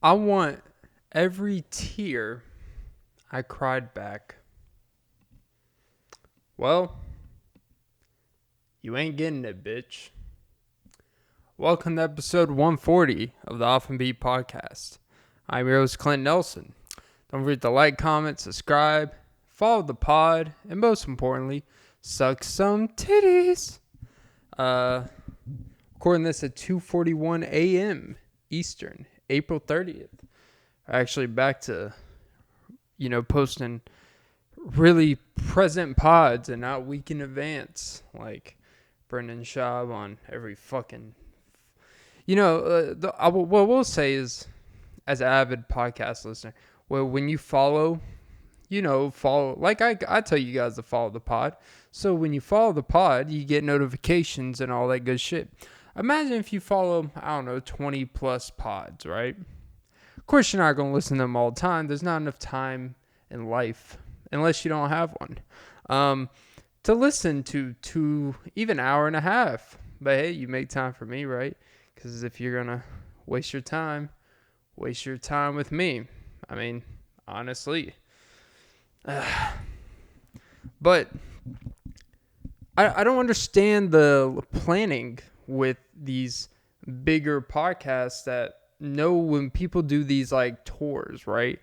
I want every tear I cried back. Well, you ain't getting it, bitch. Welcome to episode 140 of the Off and Beat podcast. I'm your host, Clint Nelson. Don't forget to like, comment, subscribe, follow the pod, and most importantly, suck some titties. Recording this at 2:41 a.m. Eastern, April 30th. Actually back to, posting really present pods and not week in advance, like Brendan Schaub on every fucking, what we'll say is, as an avid podcast listener, well, when you follow, like I tell you guys to follow the pod. So when you follow the pod, you get notifications and all that good shit. Imagine if you follow, 20 plus pods, right? Of course, you're not going to listen to them all the time. There's not enough time in life, unless you don't have one, to listen to even an hour and a half. But hey, you make time for me, right? Because if you're going to waste your time with me. I mean, honestly. But I don't understand the planning with these bigger podcasts that know when people do these like tours, right?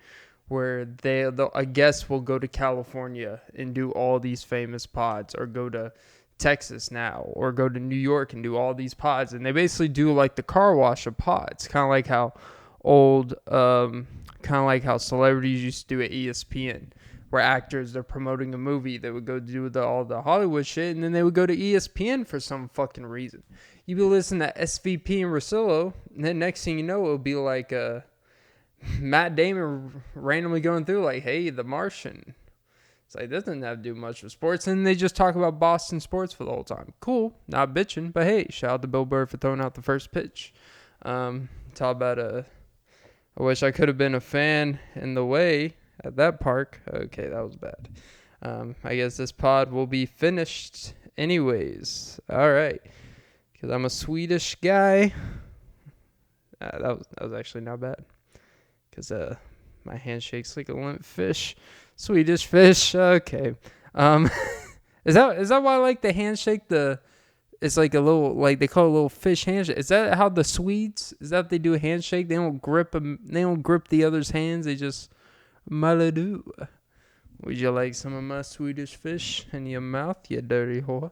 Where a guest will go to California and do all these famous pods, or go to Texas now, or go to New York and do all these pods. And they basically do like the car wash of pods, kind of like how celebrities used to do at ESPN, where actors, they're promoting a movie, they would go do all the Hollywood shit, and then they would go to ESPN for some fucking reason. You'd be listening to SVP and Rosillo, and then next thing you know, it'll be like Matt Damon randomly going through like, hey, The Martian. It's like, this doesn't have to do much with sports, and they just talk about Boston sports for the whole time. Cool, not bitching, but hey, shout out to Bill Burr for throwing out the first pitch. Talk about I wish I could have been a fan in the way at that park. Okay, that was bad. I guess this pod will be finished anyways. All right, because I'm a Swedish guy. That was actually not bad. Because my handshake's like a limp fish, Swedish fish. Okay. Is that why I like the handshake? It's like a little, like they call it a little fish handshake. Is that how the Swedes? Is that they do a handshake? They don't grip them. They don't grip the other's hands. They just maladu. Would you like some of my Swedish fish in your mouth, you dirty whore?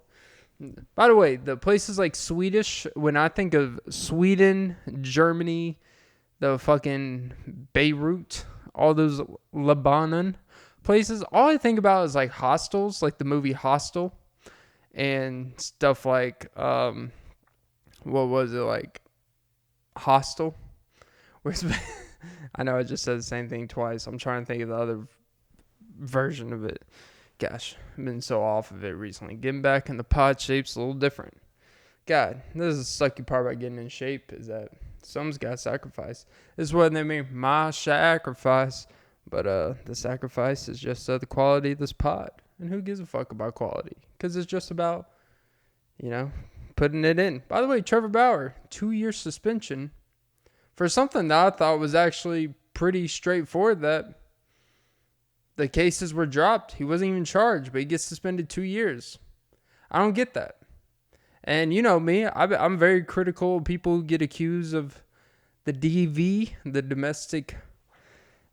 By the way, the places like Swedish, when I think of Sweden, Germany, the fucking Beirut, all those Lebanon places, all I think about is like hostels, like the movie Hostel, and stuff like, what was it, like Hostel? I know I just said the same thing twice. I'm trying to think of the other version of it. Gosh, I've been so off of it recently. Getting back in the pod shape's a little different. God, this is the sucky part about getting in shape, is that someone's got to sacrifice. This is what they mean, my sacrifice. But the sacrifice is just the quality of this pod. And who gives a fuck about quality? Because it's just about, putting it in. By the way, Trevor Bauer, 2-year suspension for something that I thought was actually pretty straightforward, that the cases were dropped. He wasn't even charged, but he gets suspended 2 years. I don't get that. And you know me, I'm very critical of people who get accused of the DV, the domestic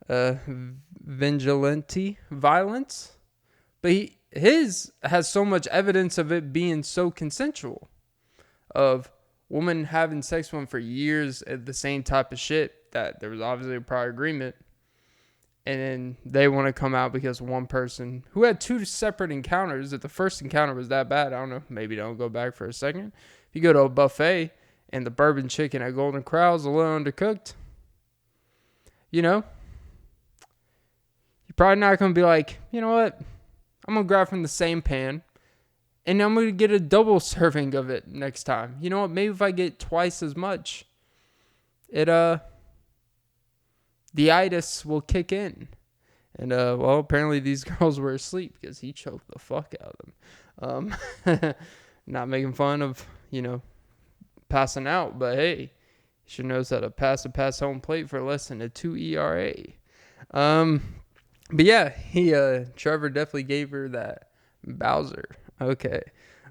vigilante violence. But his has so much evidence of it being so consensual, of women having sex with him for years at the same type of shit, that there was obviously a prior agreement. And then they want to come out because one person who had 2 separate encounters, if the first encounter was that bad, I don't know, maybe don't go back for a second. If you go to a buffet and the bourbon chicken at Golden Corral is a little undercooked, you're probably not going to be like, you know what, I'm going to grab from the same pan and I'm going to get a double serving of it next time. You know what, maybe if I get twice as much, the itis will kick in. And, apparently these girls were asleep because he choked the fuck out of them. Not making fun of, passing out, but hey, He sure knows how to pass home plate for less than a 2 ERA. But yeah, Trevor definitely gave her that Bowser. Okay.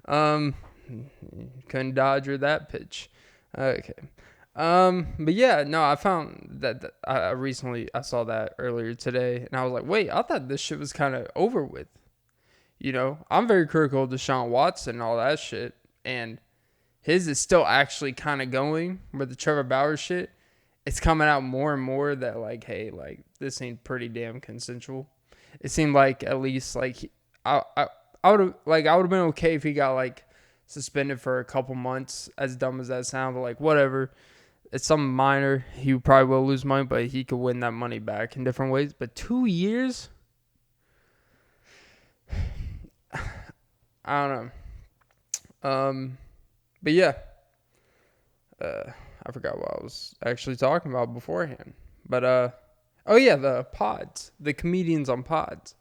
Couldn't dodge her that pitch. Okay. But yeah, no, I found that I recently I saw that earlier today, and I was like, wait, I thought this shit was kind of over with. I'm very critical of Deshaun Watson and all that shit, and his is still actually kind of going. With the Trevor Bauer shit, it's coming out more and more that like, hey, like this ain't pretty damn consensual. It seemed like at least like I would have been okay if he got like suspended for a couple months. As dumb as that sounds, but like whatever. It's something minor. He probably will lose money, but he could win that money back in different ways. But 2 years, I don't know. But yeah, I forgot what I was actually talking about beforehand. But oh yeah, the pods, the comedians on pods.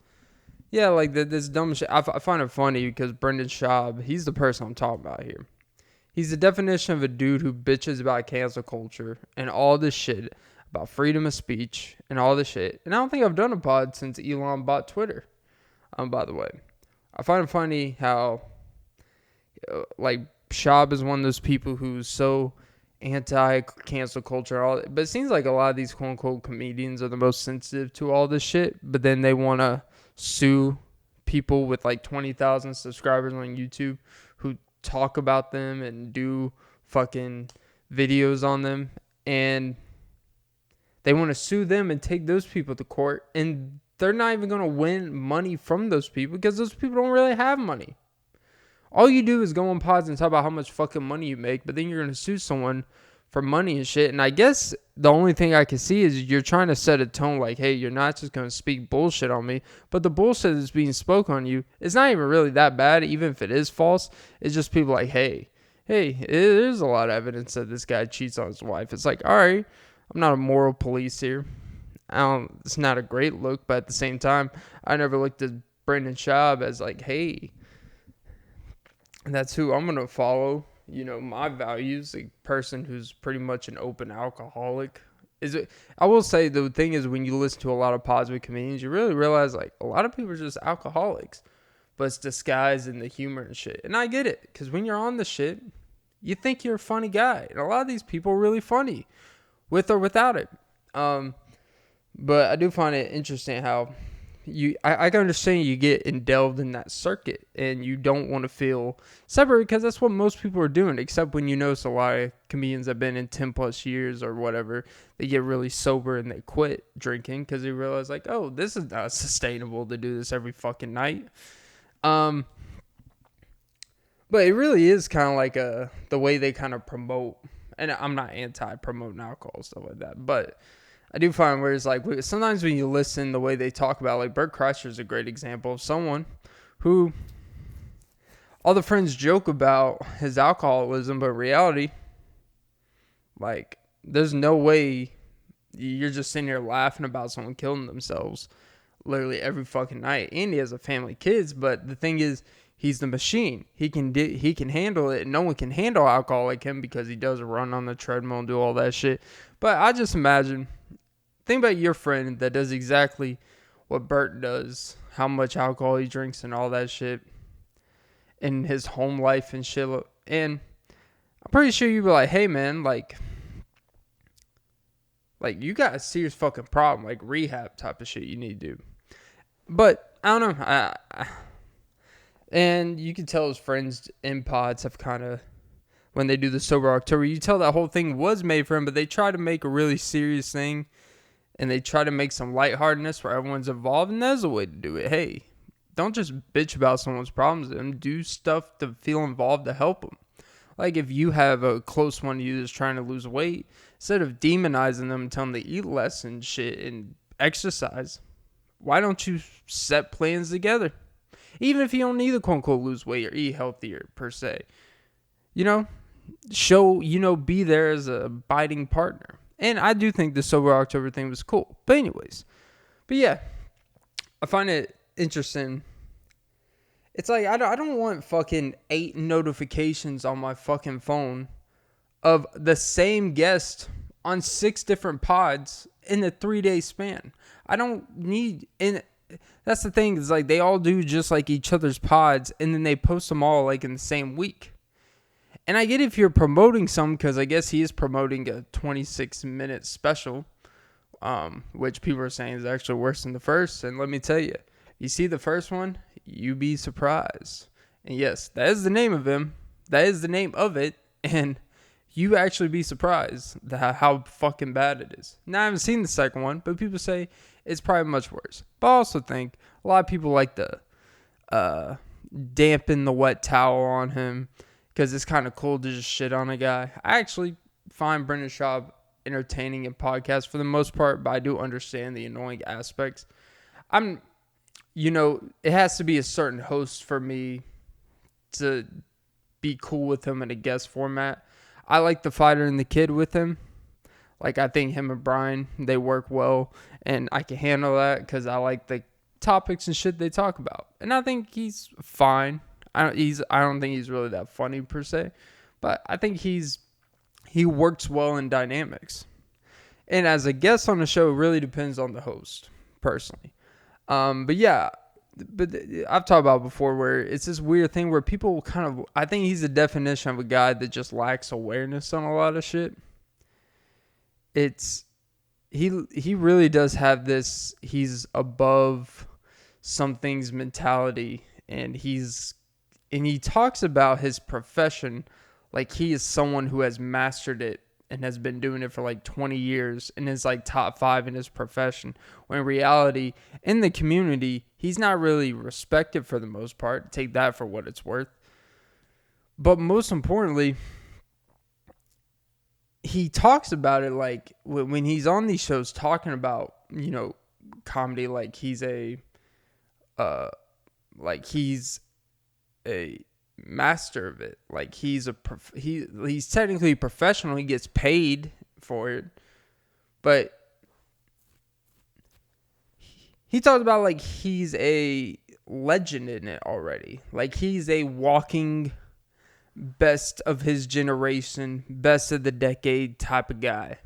Yeah, like this dumb shit. I find it funny because Brendan Schaub, he's the person I'm talking about here. He's the definition of a dude who bitches about cancel culture and all this shit about freedom of speech and all this shit. And I don't think I've done a pod since Elon bought Twitter. By the way, I find it funny how like Schaub is one of those people who's so anti-cancel culture, but it seems like a lot of these quote-unquote comedians are the most sensitive to all this shit, but then they want to sue people with like 20,000 subscribers on YouTube who talk about them and do fucking videos on them, and they want to sue them and take those people to court, and they're not even going to win money from those people because those people don't really have money. All you do is go on pods and talk about how much fucking money you make, but then you're going to sue someone for money and shit. And I guess the only thing I can see is you're trying to set a tone like, hey, you're not just going to speak bullshit on me, but the bullshit that's being spoke on you is not even really that bad, even if it is false. It's just people like, hey, there's a lot of evidence that this guy cheats on his wife. It's like, all right, I'm not a moral police here. It's not a great look, but at the same time, I never looked at Brendan Schaub as like, hey, that's who I'm going to follow. My values, a person who's pretty much an open alcoholic. I will say the thing is when you listen to a lot of positive comedians, you really realize like a lot of people are just alcoholics, but it's disguised in the humor and shit. And I get it, because when you're on the shit, you think you're a funny guy. And a lot of these people are really funny, with or without it. But I do find it interesting how I can understand you get delved in that circuit and you don't want to feel separate, because that's what most people are doing, except when you notice a lot of comedians that have been in 10 plus years or whatever, they get really sober and they quit drinking because they realize like, oh, this is not sustainable to do this every fucking night. But it really is kind of like the way they kind of promote, and I'm not anti-promoting alcohol, stuff like that, but I do find where it's like sometimes when you listen, the way they talk about, like Bert Kreischer is a great example of someone who all the friends joke about his alcoholism, but in reality, like there's no way you're just sitting here laughing about someone killing themselves literally every fucking night. And he has a family, kids, but the thing is, he's the machine. He can handle it, and no one can handle alcohol like him because he does run on the treadmill and do all that shit. But I just imagine. Think about your friend that does exactly what Bert does, how much alcohol he drinks and all that shit in his home life and shit. And I'm pretty sure you'd be like, hey, man, like you got a serious fucking problem, like rehab type of shit you need to do. But I don't know. And you can tell his friends in pods have kind of, when they do the Sober October, you tell that whole thing was made for him, but they try to make a really serious thing. And they try to make some lightheartedness where everyone's involved, and that's a way to do it. Hey, don't just bitch about someone's problems and do stuff to feel involved to help them. Like if you have a close one to you that's trying to lose weight, instead of demonizing them and telling them to eat less and shit and exercise, why don't you set plans together? Even if you don't need to quote-unquote lose weight or eat healthier per se. Show, be there as a abiding partner. And I do think the Sober October thing was cool. But yeah, I find it interesting. It's like, I don't want fucking 8 notifications on my fucking phone of the same guest on 6 different pods in a 3-day span. I don't need, and that's the thing, is like they all do just like each other's pods, and then they post them all like in the same week. And I get if you're promoting some, because I guess he is promoting a 26-minute special, which people are saying is actually worse than the first. And let me tell you, you see the first one, you be surprised. And yes, that is the name of him. That is the name of it. And you actually be surprised how fucking bad it is. Now, I haven't seen the second one, but people say it's probably much worse. But I also think a lot of people like to dampen the wet towel on him, because it's kind of cool to just shit on a guy. I actually find Brendan Schaub entertaining in podcasts for the most part, but I do understand the annoying aspects. It has to be a certain host for me to be cool with him in a guest format. I like the Fighter and the Kid with him. Like, I think him and Brian, they work well, and I can handle that because I like the topics and shit they talk about. And I think he's fine. I don't think he's really that funny per se, but I think he works well in dynamics. And as a guest on the show, it really depends on the host, personally. But I've talked about before where it's this weird thing where people I think he's the definition of a guy that just lacks awareness on a lot of shit. He really does have this, he's above some things mentality, and he talks about his profession like he is someone who has mastered it and has been doing it for like 20 years and is like top 5 in his profession. When in reality, in the community, he's not really respected for the most part. Take that for what it's worth. But most importantly, he talks about it like when he's on these shows talking about, comedy, like he's a master of it. Like he's technically professional. He gets paid for it, but he talks about like he's a legend in it already. Like he's a walking best of his generation, best of the decade type of guy.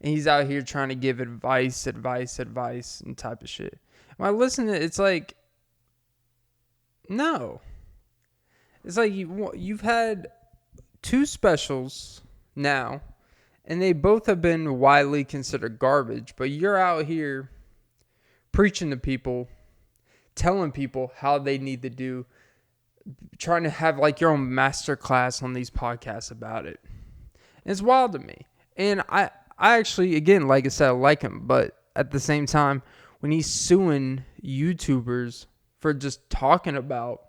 And he's out here trying to give advice and type of shit. When I listen to it, it's like, no. It's like you've had 2 specials now, and they both have been widely considered garbage, but you're out here preaching to people, telling people how they need to do, trying to have like your own masterclass on these podcasts about it. And it's wild to me. And I actually, again, like I said, I like him, but at the same time, when he's suing YouTubers for just talking about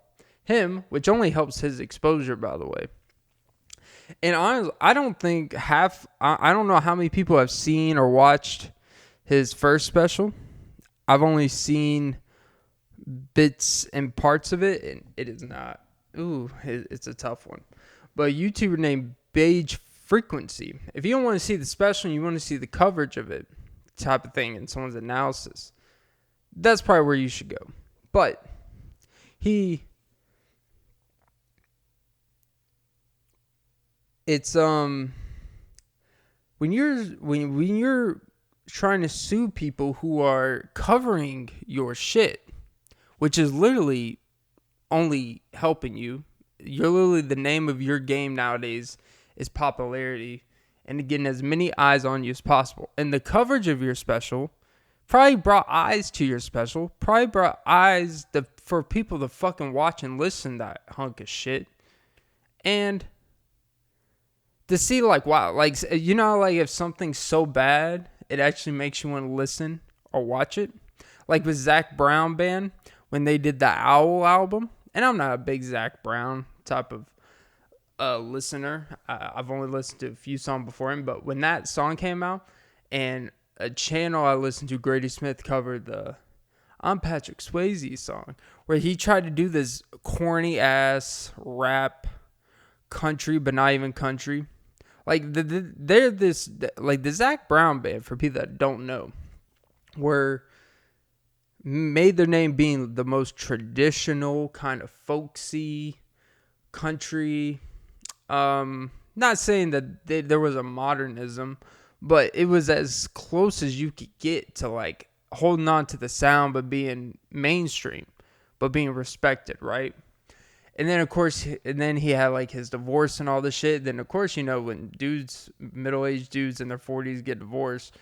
him, which only helps his exposure, by the way. And honestly, I don't know how many people have seen or watched his first special. I've only seen bits and parts of it, and it is not. It's a tough one. But a YouTuber named Beige Frequency. If you don't want to see the special and you want to see the coverage of it, type of thing, and someone's analysis, that's probably where you should go. But it's when you're trying to sue people who are covering your shit, which is literally only helping you. You're literally, the name of your game nowadays is popularity and getting as many eyes on you as possible. And the coverage of your special probably brought eyes to your special, probably brought eyes for people to fucking watch and listen to that hunk of shit. And to see like, wow, like, like if something's so bad, it actually makes you want to listen or watch it. Like with Zac Brown Band, when they did the Owl album. And I'm not a big Zac Brown type of listener. I've only listened to a few songs before him. But when that song came out, and a channel I listened to, Grady Smith, covered the I'm Patrick Swayze song, where he tried to do this corny ass rap country, but not even country. Like they're this, like the Zac Brown Band, for people that don't know, made their name being the most traditional kind of folksy country not saying that there was a modernism, but it was as close as you could get to like holding on to the sound, but being mainstream, but being respected, right? And then, of course, and then he had like his divorce and all this shit. Then, of course, you know, when middle-aged dudes in their 40s get divorced,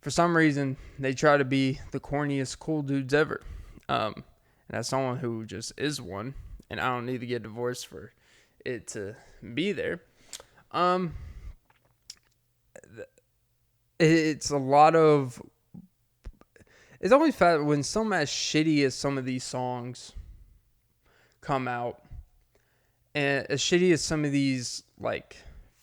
for some reason, they try to be the corniest cool dudes ever. And as someone who just is one, and I don't need to get divorced for it to be there. It's a lot of... It's always fat when some as shitty as some of these songs come out, and as shitty as some of these like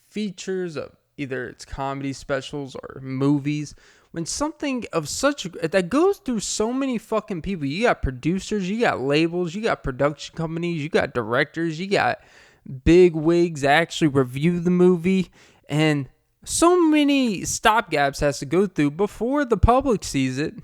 features of either it's comedy specials or movies, when something of such that goes through so many fucking people, you got producers, you got labels, you got production companies, you got directors, you got big wigs that actually review the movie, and so many stopgaps has to go through before the public sees it.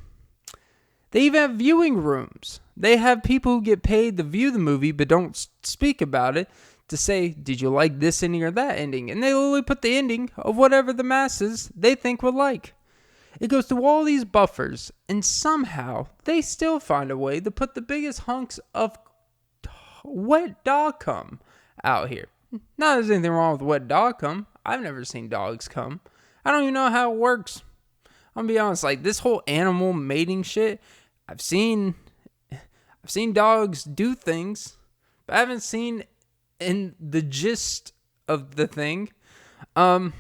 They even have viewing rooms. They have people who get paid to view the movie but don't speak about it to say, did you like this ending or that ending? And they literally put the ending of whatever the masses they think would like. It goes through all these buffers, and somehow they still find a way to put the biggest hunks of wet dog cum out here. Not there's anything wrong with wet dog cum. I've never seen dogs cum. I don't even know how it works. I'm gonna be honest, like this whole animal mating shit, I've seen dogs do things, but I haven't seen in the gist of the thing. But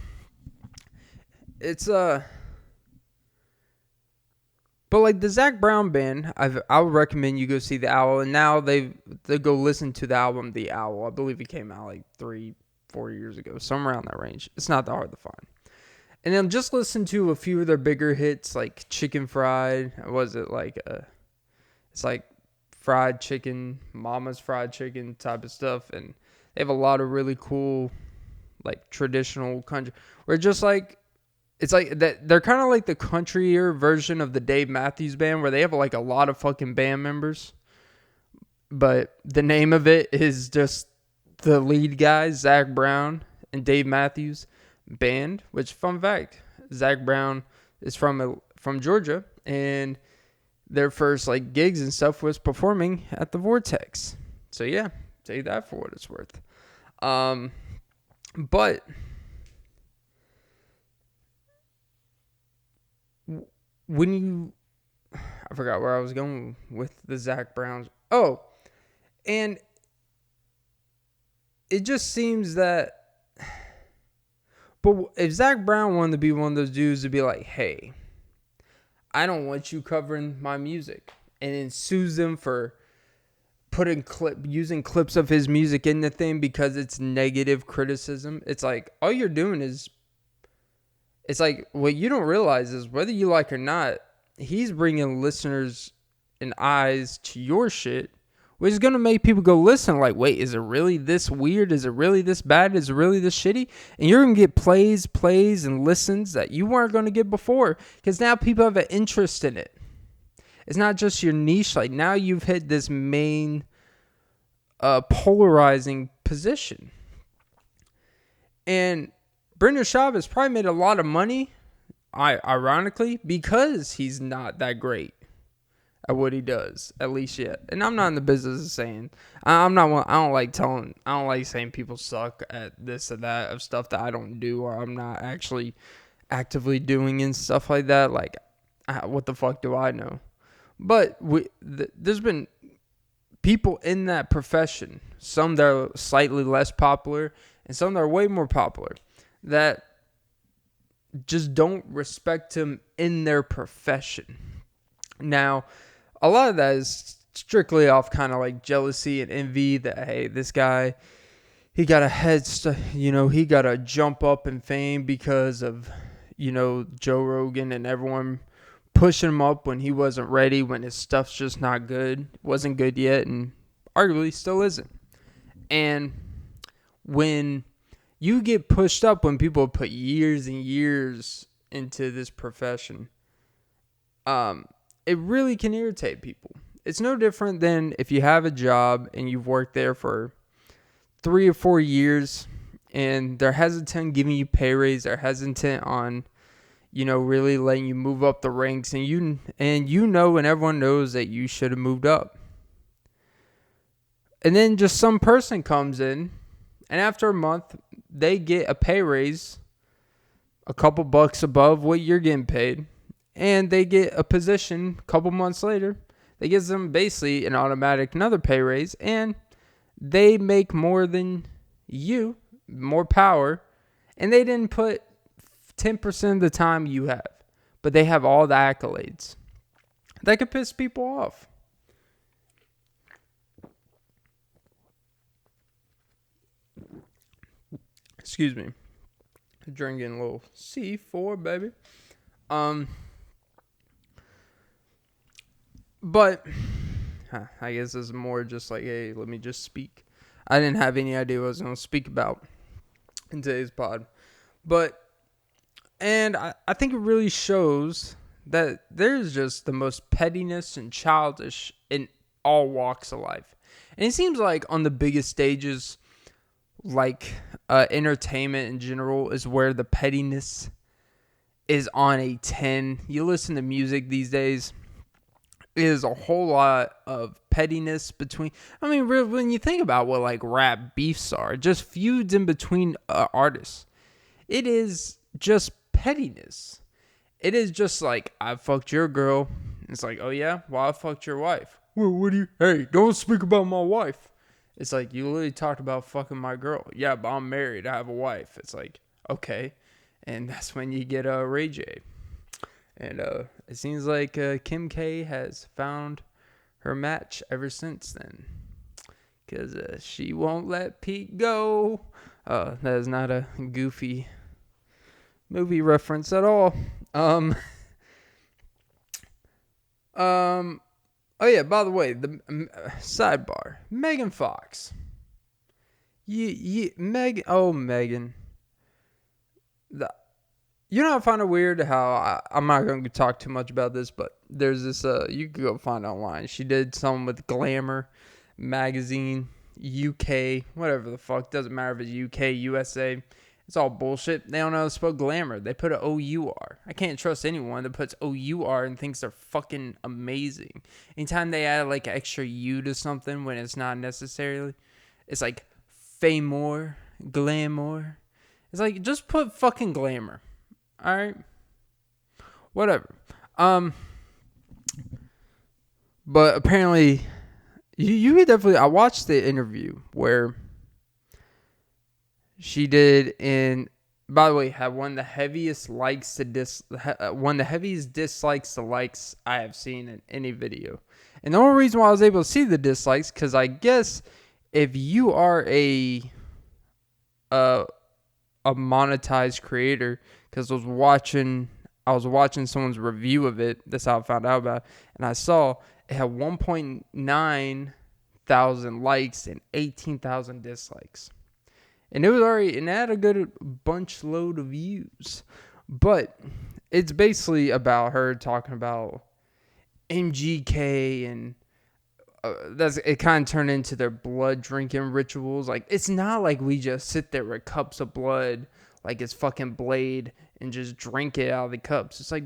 like the Zac Brown band, I would recommend you go see The Owl, and now they go listen to the album The Owl. I believe it came out like 3-4 years ago, somewhere around that range. It's not that hard to find. And then just listen to a few of their bigger hits, like Chicken Fried. Was it like it's like fried chicken, Mama's fried chicken type of stuff, and they have a lot of really cool, like traditional country. Where just like it's like that they're kind of like the countryer version of the Dave Matthews Band, where they have like a lot of fucking band members, but the name of it is just the lead guys, Zac Brown and Dave Matthews Band. Which, fun fact, Zac Brown is from Georgia, and their first like gigs and stuff was performing at the Vortex. So yeah, take that for what it's worth. But when you, I forgot where I was going with the Zac Browns. Oh, and it just seems that, but if Zac Brown wanted to be one of those dudes to be like, hey, I don't want you covering my music, and then sues them for using clips of his music in the thing because it's negative criticism. It's like, all you're doing is, it's like, what you don't realize is whether you like or not, he's bringing listeners and eyes to your shit, which is going to make people go listen like, wait, is it really this weird? Is it really this bad? Is it really this shitty? And you're going to get plays, and listens that you weren't going to get before, because now people have an interest in it. It's not just your niche. Like, now you've hit this main polarizing position. And Brendan Schaub has probably made a lot of money, ironically, because he's not that great at what he does, at least yet. And I'm not in the business of saying, I don't like saying people suck at this or that of stuff that I don't do, or I'm not actually actively doing and stuff like that. Like, what the fuck do I know? But there's been people in that profession, some that are slightly less popular and some that are way more popular, that just don't respect him in their profession. Now, a lot of that is strictly off kind of like jealousy and envy that, hey, this guy, he got he got a jump up in fame because of, Joe Rogan and everyone pushing him up when he wasn't ready, when his stuff's just not good, wasn't good yet, and arguably still isn't. And when you get pushed up, when people put years and years into this profession, it really can irritate people. It's no different than if you have a job and you've worked there for 3 or 4 years and they're hesitant giving you pay raise. They're hesitant on, really letting you move up the ranks, and and everyone knows that you should have moved up. And then just some person comes in, and after a month, they get a pay raise, a couple bucks above what you're getting paid, and they get a position a couple months later. They give them basically an automatic another pay raise, and they make more than you, more power, and they didn't put 10% of the time you have, but they have all the accolades. That could piss people off. Excuse me. Drinking a little C4, baby. But I guess it's more just like, hey, let me just speak. I didn't have any idea what I was going to speak about in today's pod. And I think it really shows that there's just the most pettiness and childish in all walks of life. And it seems like on the biggest stages, like entertainment in general, is where the pettiness is on a 10. You listen to music these days, is a whole lot of pettiness between. I mean, when you think about what like rap beefs are, just feuds in between artists, it is just pettiness. It is just like, I fucked your girl. It's like, oh yeah, well I fucked your wife. Well, what do you? Hey, don't speak about my wife. It's like, you literally talked about fucking my girl. Yeah, but I'm married. I have a wife. It's like, okay, and that's when you get Ray J. And it seems like Kim K has found her match ever since then. Because she won't let Pete go. That is not a goofy movie reference at all. Oh yeah, by the way, the sidebar. Megan Fox. Megan. I find it weird how I'm not going to talk too much about this, but there's this, you can go find online. She did something with Glamour Magazine, UK, whatever the fuck. Doesn't matter if it's UK, USA. It's all bullshit. They don't know how to spell glamour. They put an O-U-R. I can't trust anyone that puts O-U-R and thinks they're fucking amazing. Anytime they add like extra U to something when it's not necessarily, it's like Famor, Glamour. It's like, just put fucking glamour. Alright? Whatever. But apparently, you could definitely, I watched the interview where she did, and by the way, had one of the heaviest dislikes to likes I have seen in any video. And the only reason why I was able to see the dislikes, because I guess if you are a monetized creator, because I was watching someone's review of it. That's how I found out about it. And I saw it had 1.9 thousand likes and 18,000 dislikes. And it had a good bunch load of views. But it's basically about her talking about MGK, and it kind of turned into their blood drinking rituals. Like, it's not like we just sit there with cups of blood like it's fucking Blade and just drink it out of the cups. It's like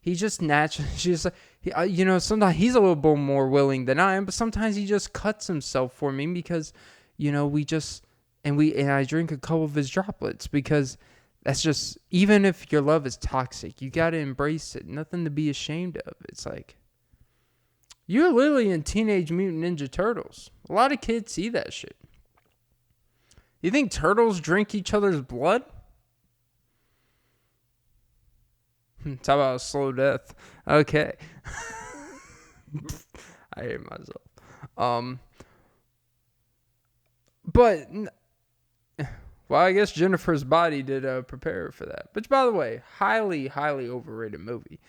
he just naturally, just sometimes he's a little bit more willing than I am, but sometimes he just cuts himself for me because, and I drink a couple of his droplets, because that's just, even if your love is toxic, you got to embrace it. Nothing to be ashamed of. It's like, you're literally in Teenage Mutant Ninja Turtles. A lot of kids see that shit. You think turtles drink each other's blood? Talk about a slow death. Okay. I hate myself. But, well, I guess Jennifer's Body did prepare her for that. Which, by the way, highly, highly overrated movie.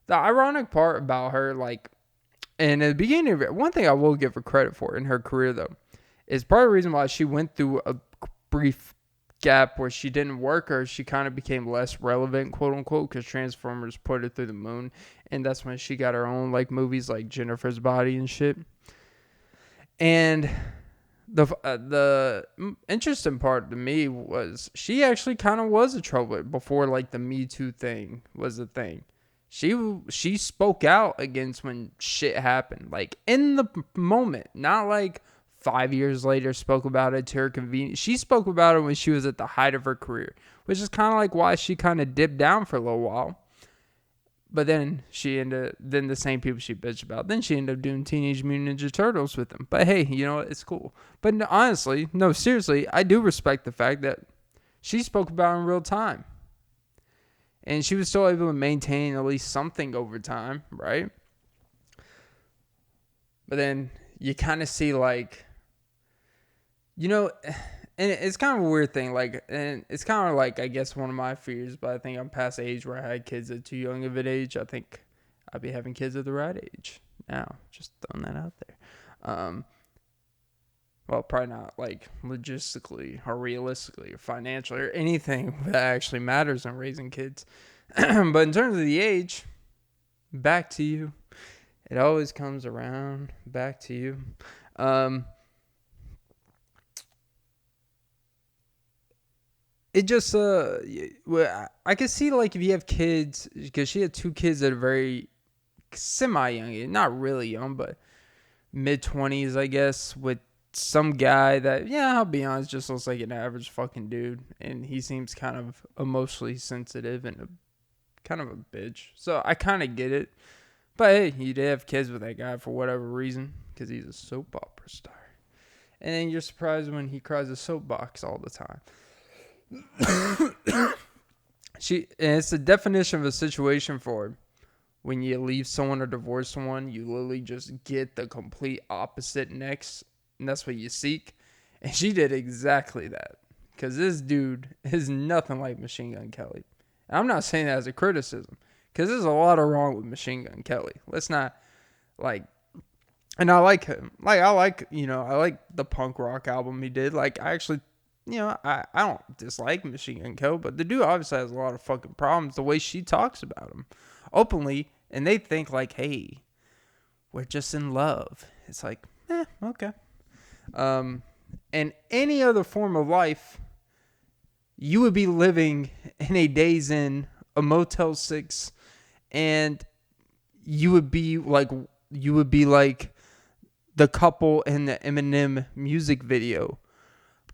The ironic part about her, like, and at the beginning of it, one thing I will give her credit for in her career, though, is part of the reason why she went through a brief gap where she didn't work, or she kind of became less relevant, quote unquote, because Transformers put her through the moon, and that's when she got her own like movies like Jennifer's Body and shit. And the interesting part to me was she actually kind of was a trouble before like the Me Too thing was a thing. She spoke out against when shit happened, like in the moment, not like 5 years later spoke about it to her convenience. She spoke about it when she was at the height of her career, which is kind of like why she kind of dipped down for a little while. But then then the same people she bitched about, then she ended up doing Teenage Mutant Ninja Turtles with them. But hey, you know what? It's cool. But honestly, no, seriously, I do respect the fact that she spoke about it in real time. And she was still able to maintain at least something over time, right? But then you kind of see like, you know, and it's kind of a weird thing. Like, and it's kind of like, I guess, one of my fears, but I think I'm past the age where I had kids at too young of an age. I think I'd be having kids at the right age now. Just throwing that out there. Well, probably not like logistically or realistically or financially or anything that actually matters in raising kids. But in terms of the age, back to you. It always comes around back to you. It just I could see like if you have kids, because she had two kids that are very semi young, not really young, but mid-20s, I guess, with some guy that, yeah, I'll be honest, just looks like an average fucking dude, and he seems kind of emotionally sensitive and kind of a bitch. So I kind of get it, but hey, you did have kids with that guy for whatever reason, because he's a soap opera star, and then you're surprised when he cries a soapbox all the time. And it's the definition of a situation for when you leave someone or divorce someone, you literally just get the complete opposite next, and that's what you seek. And she did exactly that, because this dude is nothing like Machine Gun Kelly. And I'm not saying that as a criticism, because there's a lot of wrong with Machine Gun Kelly. Let's not like, and I like him. Like I like the punk rock album he did. Like I actually. I don't dislike Machine Gun Kelly, but the dude obviously has a lot of fucking problems the way she talks about him openly, and they think like, hey, we're just in love. It's like, okay. And any other form of life, you would be living in a Days Inn, a Motel 6, and you would be like the couple in the Eminem music video.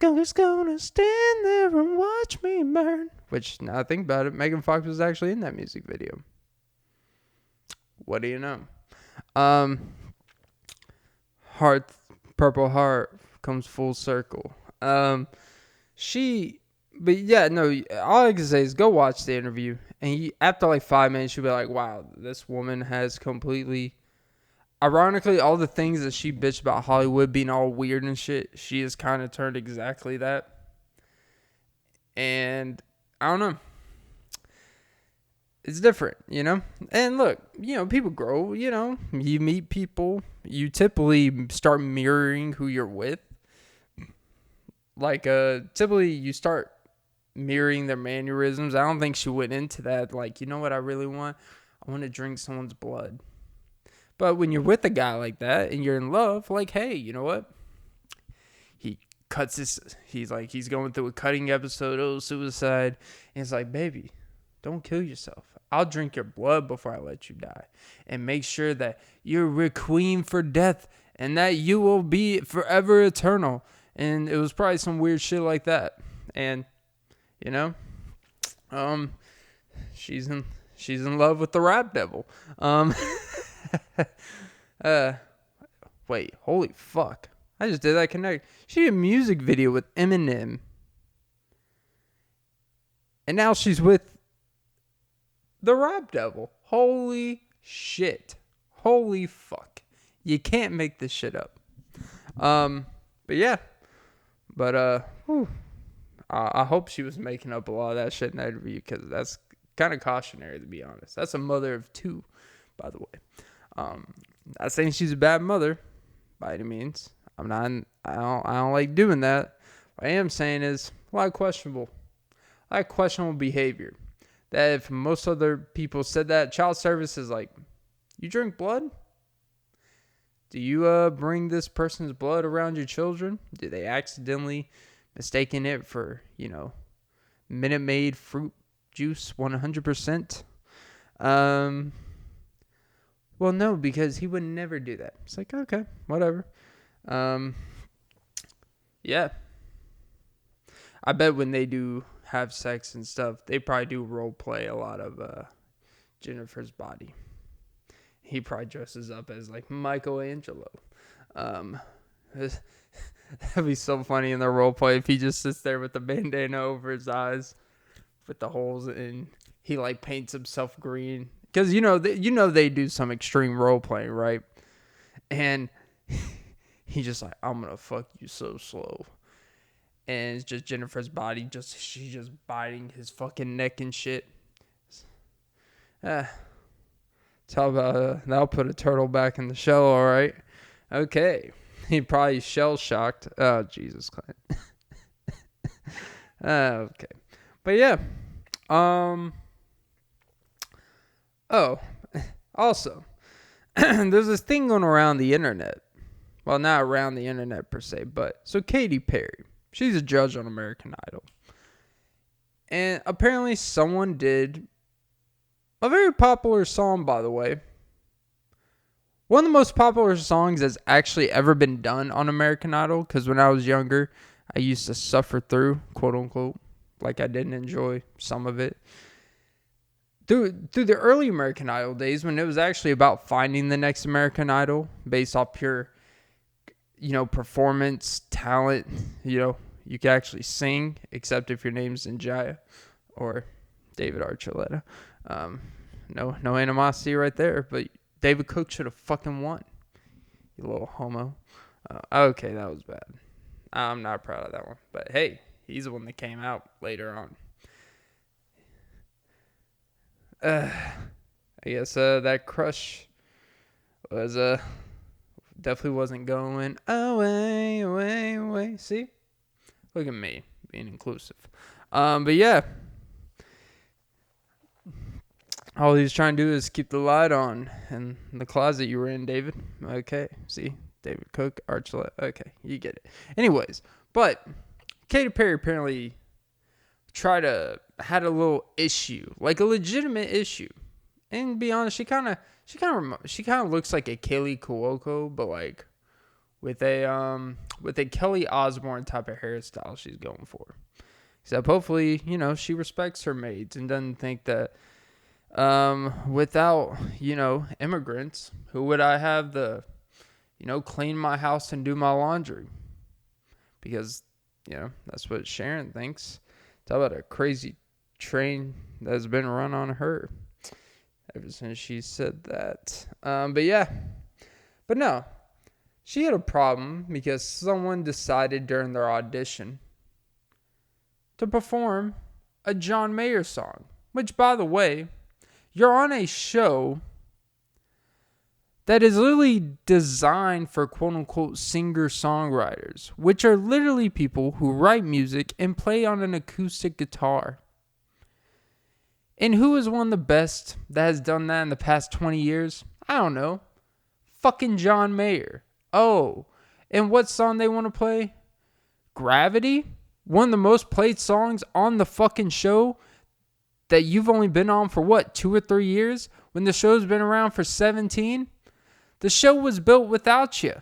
Just gonna stand there and watch me burn. Which, now I think about it, Megan Fox was actually in that music video. What do you know? Purple Heart comes full circle. But yeah, no, all I can say is go watch the interview. And after like 5 minutes, you'll be like, wow, this woman has completely... Ironically, all the things that she bitched about Hollywood being all weird and shit, she has kind of turned exactly that. And I don't know. It's different, And look, people grow, You meet people. You typically start mirroring who you're with. Like, typically you start mirroring their mannerisms. I don't think she went into that like, you know what I really want? I want to drink someone's blood. But when you're with a guy like that and you're in love, like, hey, you know what? He's going through a cutting episode of suicide. And it's like, baby, don't kill yourself. I'll drink your blood before I let you die. And make sure that you're requiem for death and that you will be forever eternal. And it was probably some weird shit like that. And, she's in love with the rap devil. Wait, holy fuck. I just did that connect. She did a music video with Eminem. And now she's with the rap devil. Holy shit. Holy fuck. You can't make this shit up. But yeah. But, I hope she was making up a lot of that shit in that interview, because that's kind of cautionary, to be honest. That's a mother of two, by the way. Not saying she's a bad mother by any means. I don't like doing that. What I am saying is a lot of questionable behavior. That if most other people said that, child service is like, you drink blood? Do you bring this person's blood around your children? Do they accidentally mistaken it for, Minute Maid fruit juice 100%? Well, no, because he would never do that. It's like, okay, whatever. Yeah. I bet when they do have sex and stuff, they probably do role play a lot of Jennifer's body. He probably dresses up as like Michelangelo. That'd be so funny in the role play if he just sits there with the bandana over his eyes with the holes, and he like paints himself green. Because they do some extreme role playing, right? And he just like, I'm gonna fuck you so slow. And it's just Jennifer's body, she's just biting his fucking neck and shit. Tell about that'll put a turtle back in the shell, all right? Okay. He probably shell shocked. Oh, Jesus, Clint. Okay. But yeah. Oh, also, there's this thing going around the internet. Well, not around the internet per se, but so Katy Perry, she's a judge on American Idol. And apparently someone did a very popular song, by the way. One of the most popular songs that's actually ever been done on American Idol, because when I was younger, I used to suffer through, quote unquote, like I didn't enjoy some of it. Through the early American Idol days, when it was actually about finding the next American Idol based off pure, performance, talent, you can actually sing, except if your name's Njaya or David Archuleta. No animosity right there, but David Cook should have fucking won. You little homo. Okay, that was bad. I'm not proud of that one. But hey, he's the one that came out later on. I guess that crush was definitely wasn't going away, away, away. See? Look at me being inclusive. But yeah. All he's trying to do is keep the light on in the closet you were in, David. Okay. See? David Cook, Archuleta. Okay. You get it. Anyways. But Katy Perry apparently had a little issue, like a legitimate issue. And to be honest, she kind of looks like a Kaylee Cuoco, but like with a Kelly Osbourne type of hairstyle she's going for. Except hopefully, she respects her maids and doesn't think that without, immigrants, who would I have to, clean my house and do my laundry? Because, that's what Sharon thinks. Talk about a crazy train that's been run on her ever since she said that. But yeah. But no. She had a problem because someone decided during their audition to perform a John Mayer song. Which, by the way, you're on a show that is literally designed for quote-unquote singer-songwriters, which are literally people who write music and play on an acoustic guitar. And who is one of the best that has done that in the past 20 years? I don't know. Fucking John Mayer. Oh, and what song they want to play? Gravity? One of the most played songs on the fucking show that you've only been on for what, 2 or 3 years? When the show's been around for 17? The show was built without you.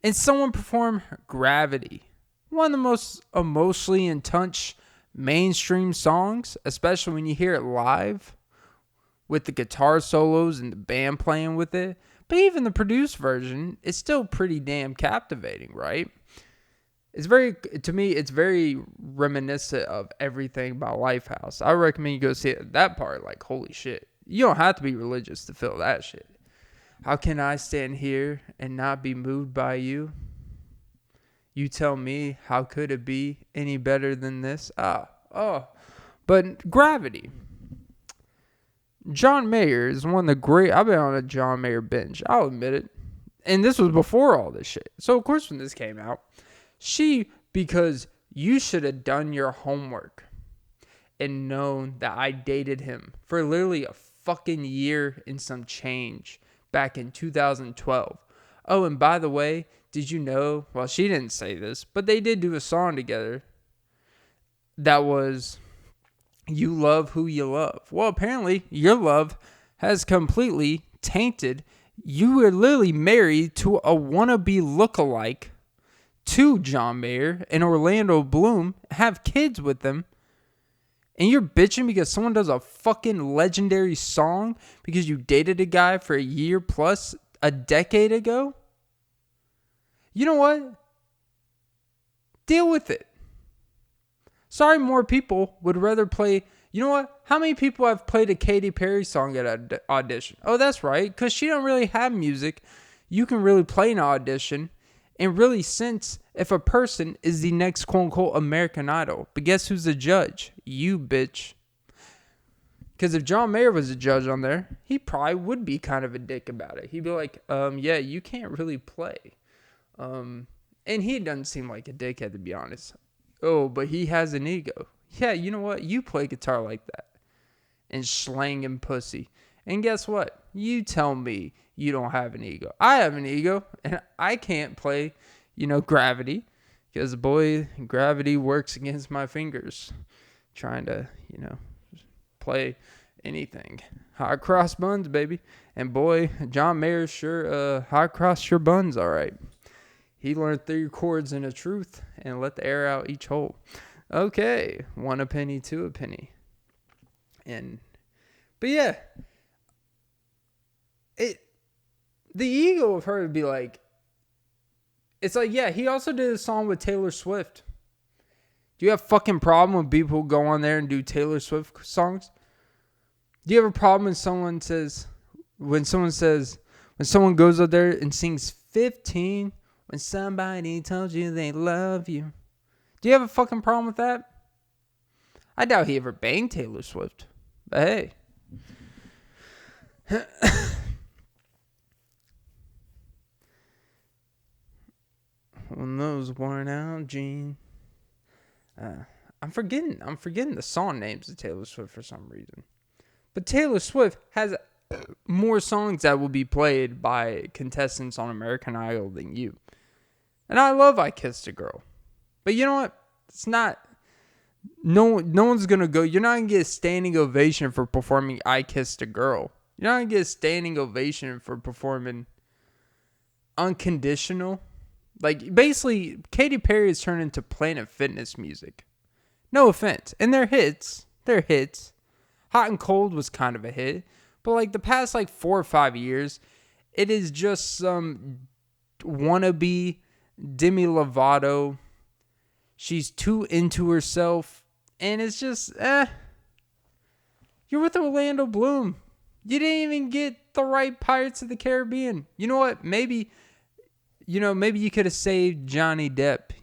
And someone performed Gravity. One of the most emotionally in touch mainstream songs, especially when you hear it live with the guitar solos and the band playing with it. But even the produced version is still pretty damn captivating, right? To me, it's very reminiscent of everything about Lifehouse. I recommend you go see it. That part, like, holy shit. You don't have to be religious to feel that shit. How can I stand here and not be moved by you? You tell me, how could it be any better than this? But Gravity. John Mayer is one of the great... I've been on a John Mayer binge. I'll admit it. And this was before all this shit. So, of course, when this came out, because you should have done your homework and known that I dated him for literally a fucking year and some change back in 2012. Oh, and by the way, did you know, well, she didn't say this, but they did do a song together that was You Love Who You Love. Well, apparently your love has completely tainted. You were literally married to a wannabe lookalike to John Mayer and Orlando Bloom, have kids with them, and you're bitching because someone does a fucking legendary song because you dated a guy for a year plus a decade ago? You know what? Deal with it. Sorry, more people would rather play. You know what? How many people have played a Katy Perry song at an audition? Oh, that's right. Because she don't really have music. You can really play an audition and really sense if a person is the next quote-unquote American Idol. But guess who's the judge? You, bitch. Because if John Mayer was a judge on there, he probably would be kind of a dick about it. He'd be like, yeah, you can't really play. And he doesn't seem like a dickhead, to be honest. Oh, but he has an ego. Yeah, you know what? You play guitar like that. And slanging pussy. And guess what? You tell me you don't have an ego. I have an ego. And I can't play, Gravity. Because, boy, Gravity works against my fingers. Trying to, play anything. Hot cross buns, baby. And, boy, John Mayer sure hot cross your buns all right. He learned 3 chords in a truth and let the air out each hole. Okay, 1 a penny, 2 a penny. But yeah, the ego of her would be like, it's like, yeah, he also did a song with Taylor Swift. Do you have a fucking problem when people go on there and do Taylor Swift songs? Do you have a problem when someone goes out there and sings 15 when somebody told you they love you? Do you have a fucking problem with that? I doubt he ever banged Taylor Swift. But hey. On those worn out jeans. I'm forgetting the song names of Taylor Swift for some reason. But Taylor Swift has more songs that will be played by contestants on American Idol than you. And I love I Kissed a Girl. But you know what? It's not. No one's going to go. You're not going to get a standing ovation for performing I Kissed a Girl. You're not going to get a standing ovation for performing Unconditional. Like, basically, Katy Perry has turned into Planet Fitness music. No offense. And they're hits. Hot and Cold was kind of a hit. But, like, the past, 4 or 5 years, it is just some wannabe Demi Lovato. She's too into herself. And it's just, You're with Orlando Bloom. You didn't even get the right Pirates of the Caribbean. You know what? Maybe you could have saved Johnny Depp.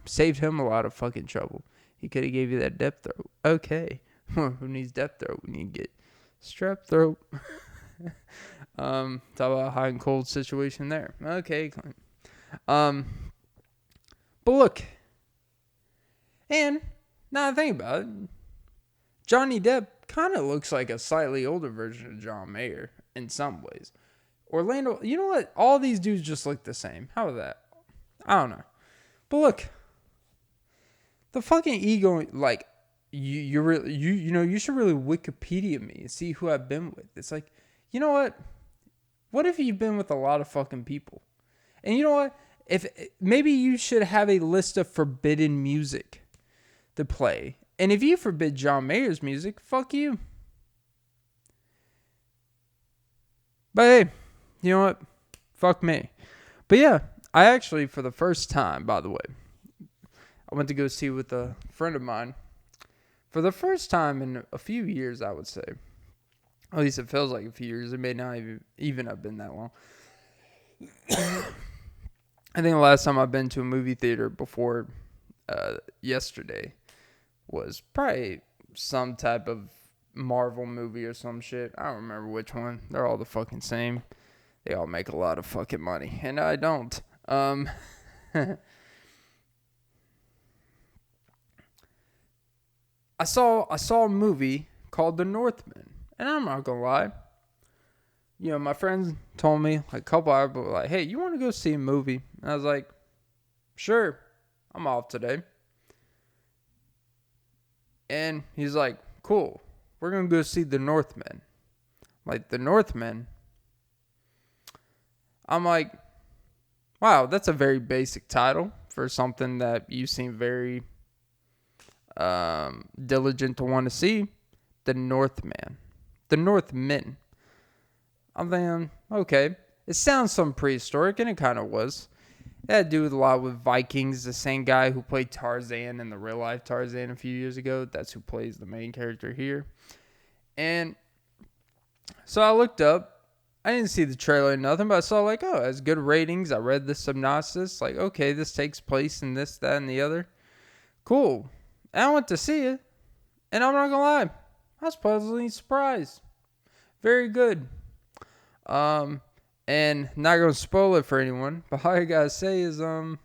Saved him a lot of fucking trouble. He could have gave you that Depp throat. Okay. Who needs Depp throat? We need to get strep throat. Talk about a hot and cold situation there. Okay, Clint. But look. And now I think about it, Johnny Depp kind of looks like a slightly older version of John Mayer in some ways. Orlando, you know what? All these dudes just look the same. How about that? I don't know. But look, the fucking ego, you should really Wikipedia me and see who I've been with. It's like, you know what? What if you've been with a lot of fucking people? And you know what? If maybe you should have a list of forbidden music to play. And if you forbid John Mayer's music, fuck you. But hey, you know what? Fuck me. But yeah, I actually, for the first time, by the way, I went to go see with a friend of mine. For the first time in a few years, I would say. At least it feels like a few years. It may not even have been that long. I think the last time I've been to a movie theater before yesterday was probably some type of Marvel movie or some shit. I don't remember which one. They're all the fucking same. They all make a lot of fucking money. And I don't. I saw a movie called The Northman. And I'm not gonna lie. You know, my friends told me, like, a couple hours ago, like, hey, you want to go see a movie? And I was like, sure, I'm off today. And he's like, cool, we're going to go see The Northman. Like, The Northman? I'm like, wow, that's a very basic title for something that you seem very diligent to want to see. The Northman. The Northmen. I'm thinking, okay, it sounds some prehistoric, and it kind of was. It had to do a lot with Vikings, the same guy who played Tarzan in the real life Tarzan a few years ago. That's who plays the main character here. And so I looked up. I didn't see the trailer or nothing, but I saw like, oh, it has good ratings. I read the synopsis. Like, okay, this takes place in this, that, and the other. Cool. And I went to see it. And I'm not going to lie. I was pleasantly surprised. Very good. And not going to spoil it for anyone, but all I got to say is, I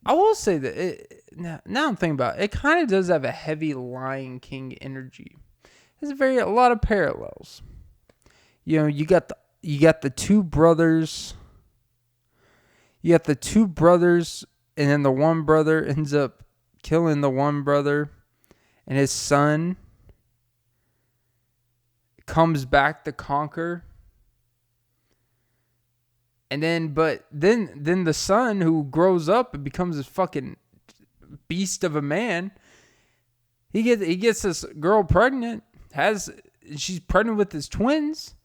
will say that now I'm thinking about it, it kind of does have a heavy Lion King energy. There's a lot of parallels. You know, you got the two brothers. You got the two brothers, and then the one brother ends up killing the one brother, and his son comes back to conquer. And then the son who grows up and becomes this fucking beast of a man, he gets this girl pregnant, she's pregnant with his twins,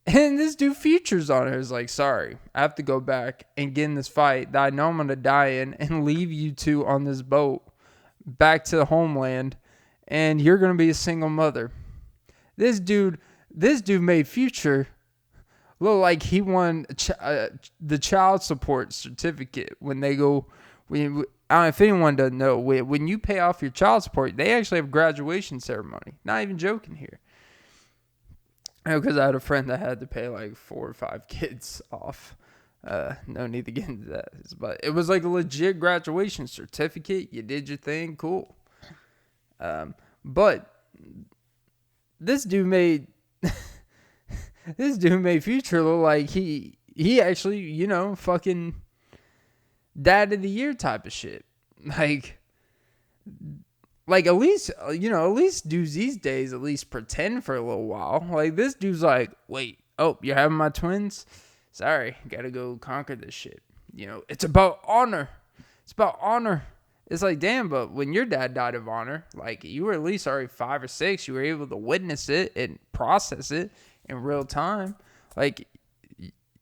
and this dude features on her. Is like, sorry, I have to go back and get in this fight that I know I'm gonna die in, and leave you two on this boat back to the homeland, and you're gonna be a single mother. This dude made Future look like he won the child support certificate when they go. I don't know if anyone doesn't know. When you pay off your child support, they actually have a graduation ceremony. Not even joking here. Because I had a friend that had to pay like 4 or 5 kids off. No need to get into that. But it was like a legit graduation certificate. You did your thing. Cool. But this dude made Future look like he actually, you know, fucking dad of the year type of shit. Like at least, you know, at least dudes these days at least pretend for a little while. Like, this dude's like, wait, oh, you're having my twins? Sorry, gotta go conquer this shit. You know, it's about honor. It's about honor. It's like, damn, but when your dad died of honor, like, you were at least already 5 or 6. You were able to witness it and process it in real time. Like,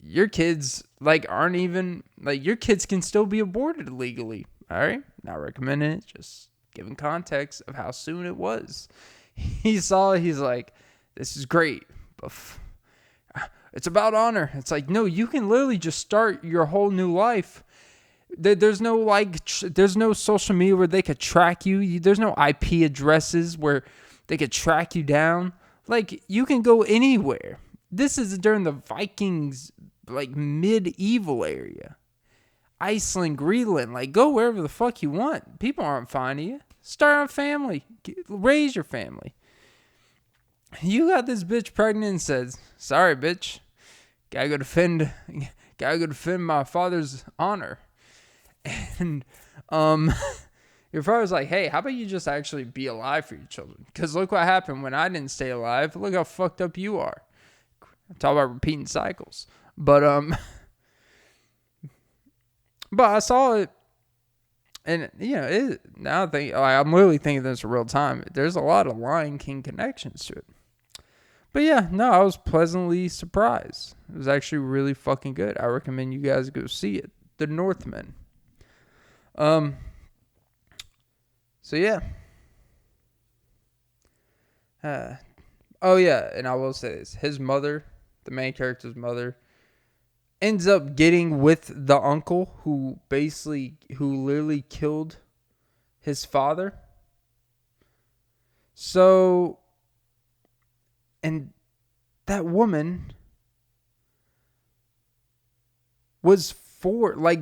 your kids, like, aren't even, like, your kids can still be aborted legally. All right? Not recommending it, just giving context of how soon it was. He saw it, he's like, this is great, but it's about honor. It's like, no, you can literally just start your whole new life. There's no social media where they could track you. There's no IP addresses where they could track you down. Like, you can go anywhere. This is during the Vikings, like, medieval area. Iceland, Greenland, like, go wherever the fuck you want. People aren't finding you. Start a family. Raise your family. You got this bitch pregnant and says, sorry, bitch. Gotta go defend my father's honor. And your father's like, hey, how about you just actually be alive for your children? Because look what happened when I didn't stay alive. Look how fucked up you are. Talk about repeating cycles. But I saw it, and you know, now I think, I'm literally thinking this in real time. There's a lot of Lion King connections to it. But yeah, no, I was pleasantly surprised. It was actually really fucking good. I recommend you guys go see it. The Northman. So yeah. Oh yeah, and I will say this. His mother, the main character's mother, ends up getting with the uncle who literally killed his father. So, and that woman was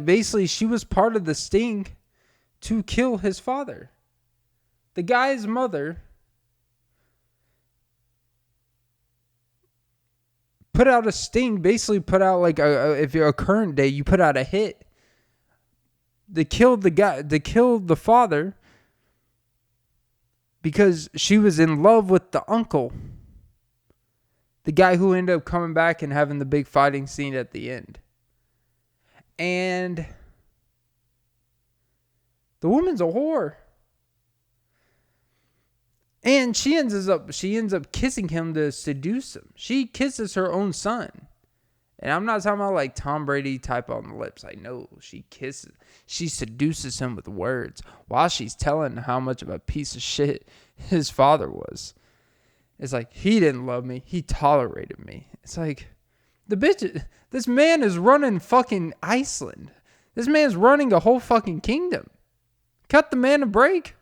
basically she was part of the sting to kill his father. The guy's mother put out a sting, basically put out like if you're a current day, you put out a hit. They killed the father because she was in love with the uncle. The guy who ended up coming back and having the big fighting scene at the end. And the woman's a whore. And she ends up kissing him to seduce him. She kisses her own son. And I'm not talking about like Tom Brady type on the lips. I know she seduces him with words while she's telling how much of a piece of shit his father was. It's like, he didn't love me. He tolerated me. It's like, this man is running fucking Iceland. This man's running a whole fucking kingdom. Cut the man a break.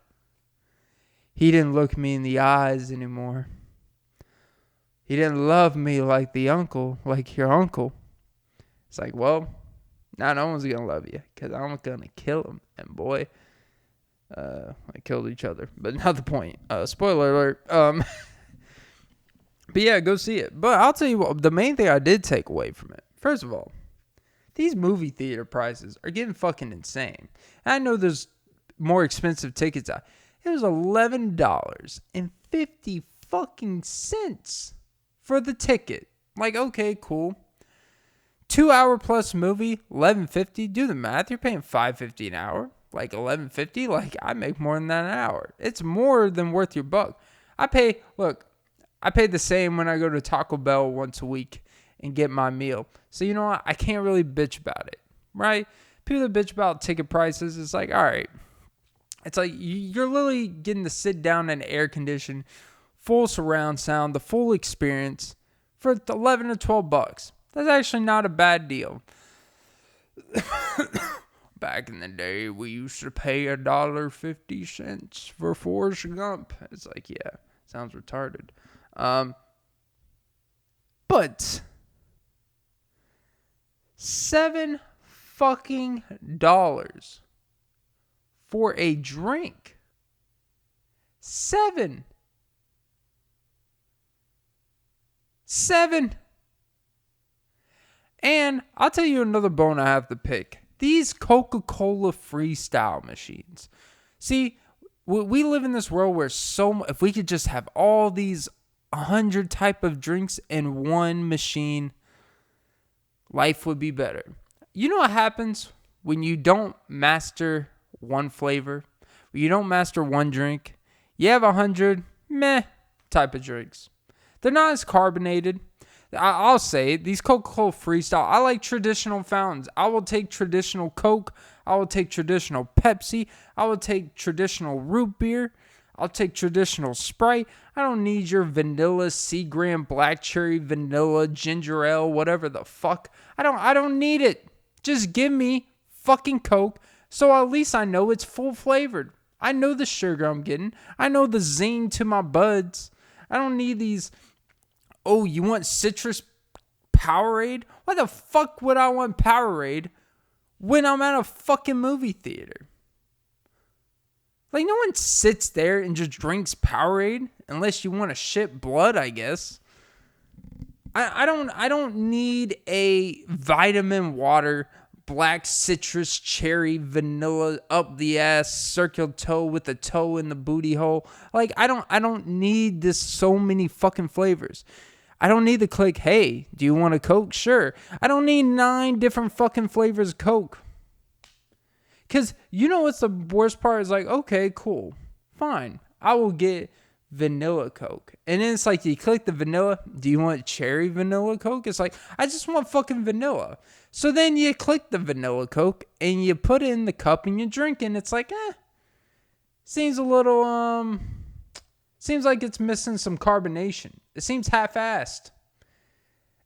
He didn't look me in the eyes anymore. He didn't love me like your uncle. It's like, well, now no one's going to love you because I'm going to kill him. And boy, I killed each other. But not the point. Spoiler alert. But yeah, go see it. But I'll tell you what, the main thing I did take away from it. First of all, these movie theater prices are getting fucking insane. And I know there's more expensive tickets out. It was $11.50 fucking cents for the ticket. Like, okay, cool. 2 hour plus movie, $11.50. Do the math. You're paying $5.50 an hour. Like $11.50. Like, I make more than that an hour. It's more than worth your buck. I pay the same when I go to Taco Bell once a week and get my meal. So you know what? I can't really bitch about it, right? People that bitch about ticket prices, it's like, all right. It's like you're literally getting to sit down in air conditioned, full surround sound, the full experience for $11 to $12. That's actually not a bad deal. Back in the day, we used to pay $1.50 for Forrest Gump. It's like, yeah, sounds retarded. But $7 fucking dollars for a drink. $7. And I'll tell you another bone I have to pick. These Coca-Cola freestyle machines. See, we live in this world where if we could just have all these 100 type of drinks in one machine, life would be better. You know what happens when you don't master one flavor? When you don't master one drink? You have 100 meh type of drinks. They're not as carbonated. I'll say these Coca-Cola Freestyle. I like traditional fountains. I will take traditional Coke. I will take traditional Pepsi. I will take traditional root beer. I'll take traditional Sprite. I don't need your vanilla, Seagram, black cherry, vanilla, ginger ale, whatever the fuck. I don't need it. Just give me fucking Coke so at least I know it's full flavored. I know the sugar I'm getting. I know the zing to my buds. I don't need these, oh, you want citrus Powerade? Why the fuck would I want Powerade when I'm at a fucking movie theater? Like, no one sits there and just drinks Powerade unless you want to shit blood, I guess. I don't need a vitamin water, black citrus, cherry, vanilla, up the ass, circle toe with a toe in the booty hole. Like, I don't need this so many fucking flavors. I don't need to click, hey, do you want a Coke? Sure. I don't need 9 different fucking flavors of Coke. Because you know what's the worst part? Is like, okay, cool. Fine. I will get vanilla Coke. And then it's like, you click the vanilla. Do you want cherry vanilla Coke? It's like, I just want fucking vanilla. So then you click the vanilla Coke and you put it in the cup and you drink it. And it's like, seems a little, seems like it's missing some carbonation. It seems half-assed.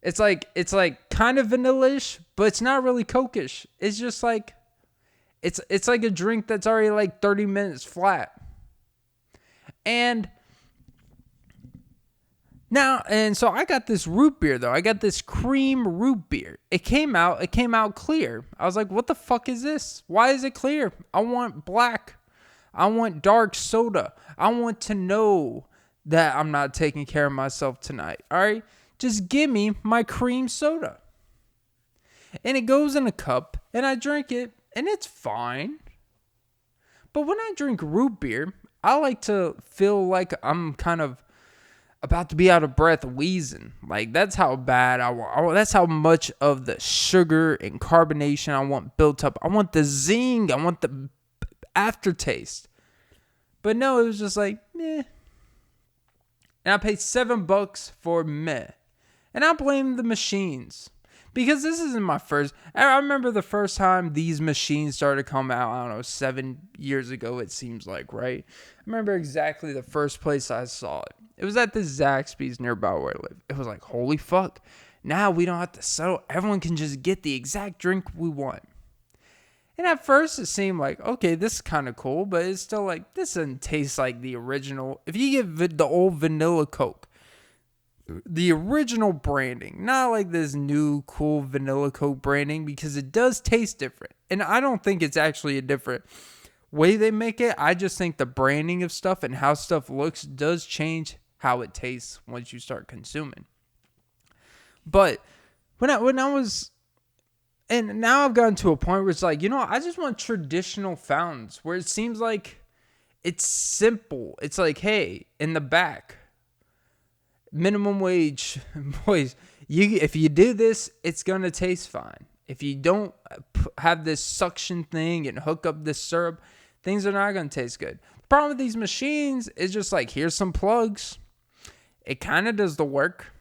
It's like kind of vanilla-ish, but it's not really Coke-ish. It's just like, it's like a drink that's already like 30 minutes flat. And so I got this root beer though. I got this cream root beer. It came out clear. I was like, what the fuck is this? Why is it clear? I want black. I want dark soda. I want to know that I'm not taking care of myself tonight. All right? Just give me my cream soda. And it goes in a cup, and I drink it, and it's fine. But when I drink root beer, I like to feel like I'm kind of about to be out of breath, wheezing. Like, that's how bad I want. That's how much of the sugar and carbonation I want built up. I want the zing. I want the aftertaste. But no, it was just like, meh. And I paid $7 for meh. And I blame the machines. Because this isn't my first. I remember the first time these machines started to come out, I don't know, 7 years ago, it seems like, right? I remember exactly the first place I saw it. It was at the Zaxby's nearby where I live. It was like, holy fuck. Now we don't have to settle. Everyone can just get the exact drink we want. And at first it seemed like, okay, this is kind of cool, but it's still like, this doesn't taste like the original. If you get the old vanilla Coke, the original branding, not like this new cool vanilla Coke branding, because it does taste different. And I don't think it's actually a different way they make it. I just think the branding of stuff and how stuff looks does change how it tastes once you start consuming. But when I was, and now I've gotten to a point where it's like, I just want traditional fountains where it seems like it's simple. It's like, hey, in the back, minimum wage, boys, if you do this, it's going to taste fine. If you don't have this suction thing and hook up this syrup, things are not going to taste good. The problem with these machines is just like, here's some plugs. It kind of does the work.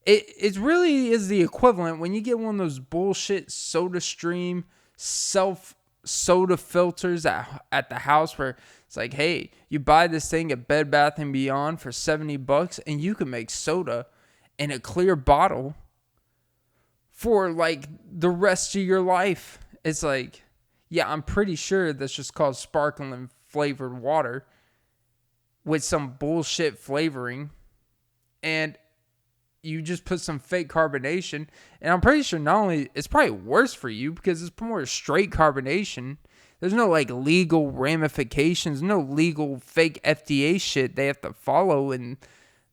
It really is the equivalent when you get one of those bullshit SodaStream self soda filters at the house where it's like, hey, you buy this thing at Bed Bath & Beyond for $70 and you can make soda in a clear bottle for like the rest of your life. It's like, yeah, I'm pretty sure that's just called sparkling flavored water with some bullshit flavoring, and you just put some fake carbonation, and I'm pretty sure not only it's probably worse for you because it's more straight carbonation. There's no like legal ramifications, no legal fake FDA shit they have to follow in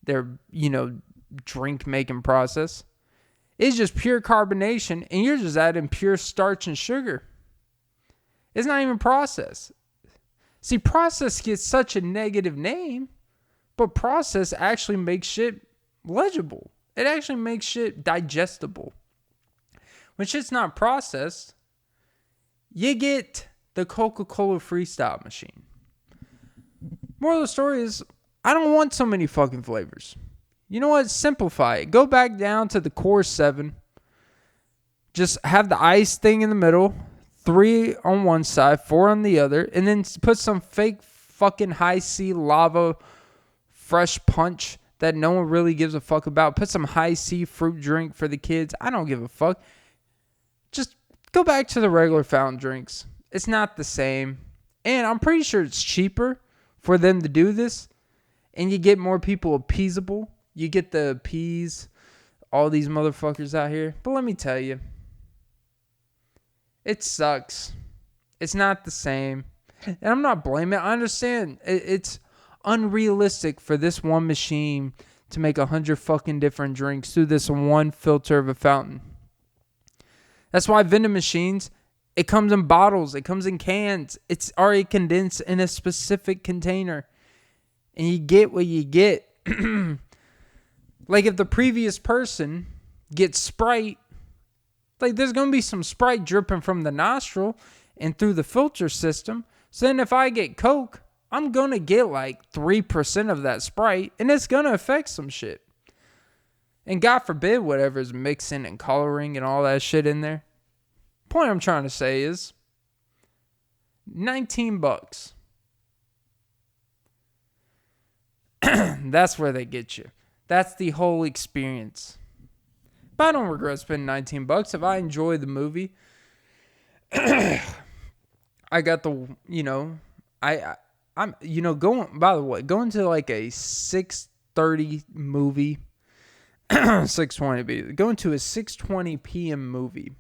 their, drink making process. It's just pure carbonation, and you're just adding pure starch and sugar. It's not even processed. See, process gets such a negative name, but process actually makes shit legible. It actually makes shit digestible. When shit's not processed, you get the Coca-Cola Freestyle machine. Moral of the story is, I don't want so many fucking flavors. You know what? Simplify it. Go back down to the core 7. Just have the ice thing in the middle, 3 on one side, 4 on the other, and then put some fake fucking high C lava fresh punch that no one really gives a fuck about. Put some high C fruit drink for the kids. I don't give a fuck. Just go back to the regular fountain drinks. It's not the same. And I'm pretty sure it's cheaper for them to do this. And you get more people appeasable. You get to appease all these motherfuckers out here. But let me tell you, it sucks. It's not the same. And I'm not blaming it. I understand. It's unrealistic for this one machine to make 100 fucking different drinks through this one filter of a fountain. That's why vending machines, it comes in bottles, it comes in cans, it's already condensed in a specific container, and you get what you get. Like if the previous person gets Sprite, like there's going to be some Sprite dripping from the nostril and through the filter system. So then if I get Coke, I'm going to get like 3% of that Sprite, and it's going to affect some shit. And God forbid whatever's mixing and coloring and all that shit in there. Point I'm trying to say is $19. That's where they get you. That's the whole experience. But I don't regret spending $19 if I enjoy the movie. I got the, I'm going, by the way, going to like a 6:30 movie, 6:20, going to a 6:20 p.m. movie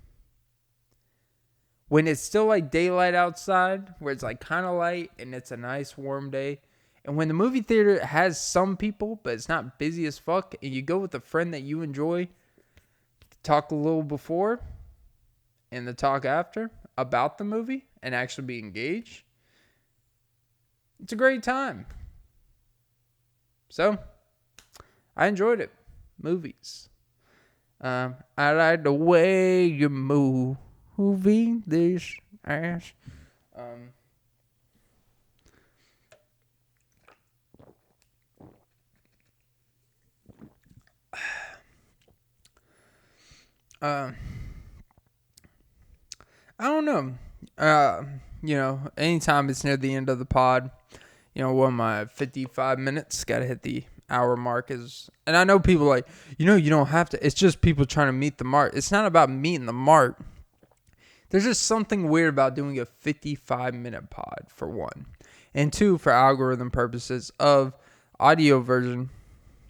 when it's still like daylight outside, where it's like kind of light and it's a nice warm day, And when the movie theater has some people, but it's not busy as fuck, and you go with a friend that you enjoy, talk a little before and the talk after about the movie and actually be engaged, it's a great time. So, I enjoyed it. Movies. I like the way you move, moving this ass. I don't know. Anytime it's near the end of the pod, one of my 55 minutes, got to hit the hour mark and I know people like, you don't have to. It's just people trying to meet the mark. It's not about meeting the mark. There's just something weird about doing a 55-minute pod, for one. And two, for algorithm purposes of audio version,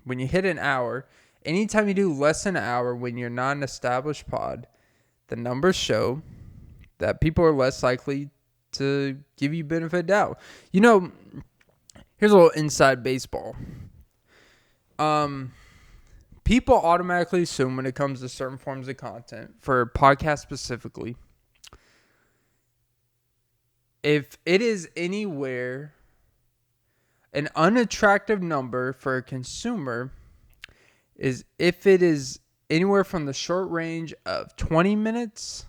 when you hit an hour, anytime you do less than an hour when you're not an established pod, the numbers show that people are less likely to give you benefit of doubt. Here's a little inside baseball. People automatically assume when it comes to certain forms of content, for podcasts specifically, if it is anywhere an unattractive number for a consumer is if it is anywhere from the short range of 20 minutes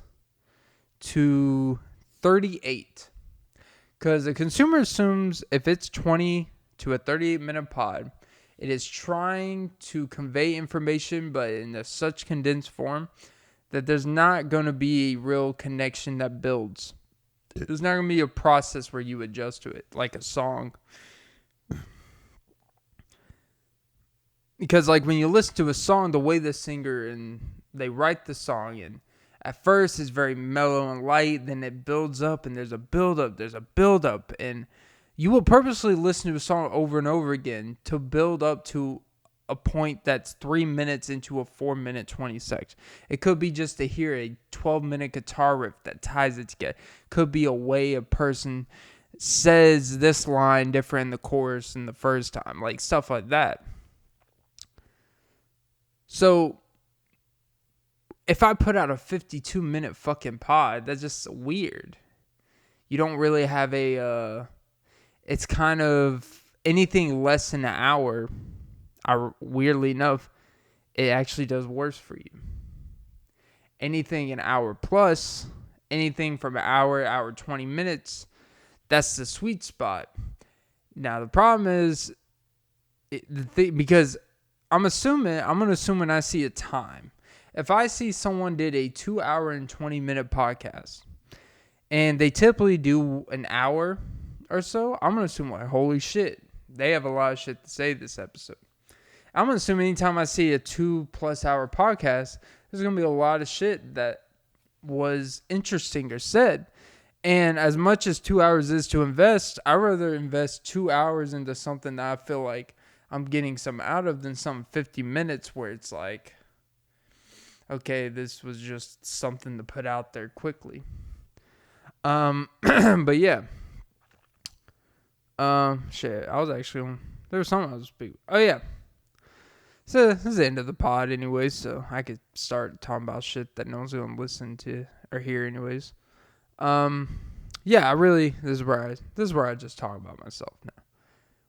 to 38. Because the consumer assumes if it's 20 to a 38-minute pod, it is trying to convey information, but in such condensed form that there's not going to be a real connection that builds. There's not going to be a process where you adjust to it, like a song. Because like when you listen to a song, the way the singer and they write the song, and at first it's very mellow and light, then it builds up and there's a build up, and you will purposely listen to a song over and over again to build up to a point that's 3 minutes into a 4-minute 20 seconds. It could be just to hear a 12-minute guitar riff that ties it together. Could be a way a person says this line different in the chorus than the first time, like stuff like that. So if I put out a 52-minute fucking pod, that's just weird. You don't really have it's kind of anything less than an hour. Weirdly enough, it actually does worse for you. Anything an hour plus, anything from an hour 20 minutes, that's the sweet spot. Now the problem is, because I'm going to assume when I see a time. If I see someone did a 2 hour and 20-minute podcast, and they typically do an hour or so, I'm going to assume like, holy shit, they have a lot of shit to say this episode. I'm going to assume anytime I see a 2+ hour podcast, there's going to be a lot of shit that was interesting or said. And as much as 2 hours is to invest, I'd rather invest 2 hours into something that I feel like I'm getting some out of than some 50 minutes where it's like, okay, this was just something to put out there quickly. But yeah. Shit, I was actually there was something I was speaking. Oh yeah. So this is the end of the pod anyways, so I could start talking about shit that no one's gonna listen to or hear anyways. Yeah, this is where I just talk about myself now.